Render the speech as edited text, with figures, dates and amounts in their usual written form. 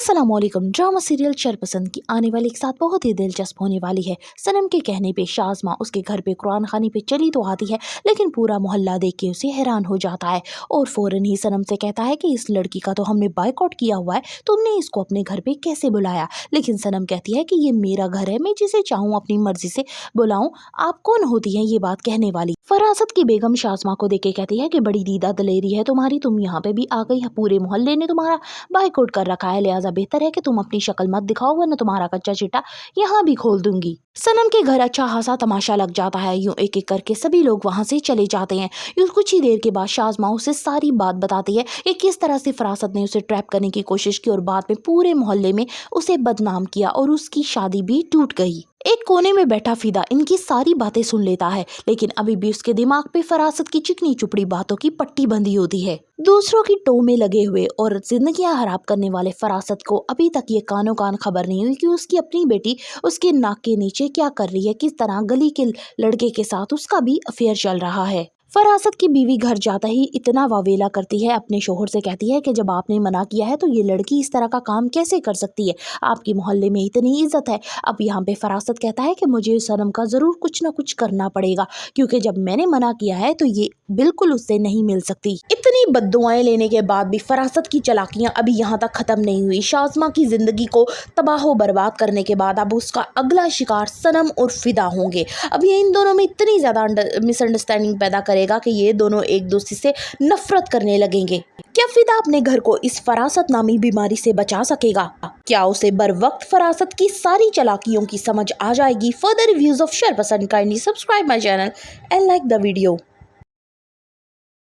अस्सलामुअलैकुम। Drama serial शरपसंद की आने वाली एक साथ बहुत ही दिलचस्प होने वाली है। सनम के कहने पे शाज़मा उसके घर पे कुरान खानी पे चली तो आती है, लेकिन पूरा मोहल्ला देख के उसे हैरान हो जाता है और फ़ौरन ही सनम से कहता है कि इस लड़की का तो हमने बायकॉट किया हुआ है, तुमने इसको अपने घर पे कैसे बुलाया। लेकिन सनम कहती है कि ये मेरा घर है, मैं जिसे चाहूँ अपनी मर्जी से बुलाऊँ, आप कौन होती हैं ये बात कहने वाली। फरासत की बेगम शाज़मा को देख के कहती है कि बड़ी दीदा दलेरी है तुम्हारी, तुम यहाँ पे भी आ गई, पूरे मोहल्ले ने तुम्हारा बायकॉट कर रखा है, लिहाजा बेहतर है कि तुम अपनी शक्ल मत दिखाओ, वरना तुम्हारा कच्चा चिट्टा यहाँ भी खोल दूंगी। सनम के घर अच्छा खासा तमाशा लग जाता है। यूं एक एक करके सभी लोग वहां से चले जाते हैं। यूं कुछ ही देर के बाद शाज़मा उसे सारी बात बताती है कि किस तरह से फरासत ने उसे ट्रैप करने की कोशिश की और बाद में पूरे मोहल्ले में उसे बदनाम किया और उसकी शादी भी टूट गई। एक कोने में बैठा फिदा इनकी सारी बातें सुन लेता है, लेकिन अभी भी उसके दिमाग पे फरासत की चिकनी चुपड़ी बातों की पट्टी बंधी होती है। दूसरों की टो में लगे हुए और जिंदगियां खराब करने वाले फरासत को अभी तक ये कानो कान खबर नहीं हुई कि उसकी अपनी बेटी उसके नाक के नीचे क्या कर रही है, किस तरह गली के लड़के के साथ उसका भी अफेयर चल रहा है। फरासत की बीवी घर जाता ही इतना वावेला करती है, अपने शोहर से कहती है कि जब आपने मना किया है तो ये लड़की इस तरह का काम कैसे कर सकती है, आपकी मोहल्ले में इतनी इज्जत है। अब यहाँ पे फरासत कहता है कि मुझे सनम का ज़रूर कुछ ना कुछ करना पड़ेगा, क्योंकि जब मैंने मना किया है तो ये बिल्कुल उससे नहीं मिल सकती। इतनी बद्दुआएं लेने के बाद भी फरासत की चालाकियां अभी यहाँ तक खत्म नहीं हुई। शाज़मा की जिंदगी को तबाह बर्बाद करने के बाद अब उसका अगला शिकार सनम और फिदा होंगे। अब ये इन दोनों में इतनी ज़्यादा मिसअंडरस्टैंडिंग पैदा करेगा कि ये दोनों एक दूसरे से नफरत करने लगेंगे। क्या फिदा अपने घर को इस फरासत नामी बीमारी से बचा सकेगा? क्या उसे बर वक्त फरासत की सारी चालाकियों की समझ आ जाएगी? फर्दर रिव्यूज ऑफ शरपसंद, kindly subscribe my channel and like the video.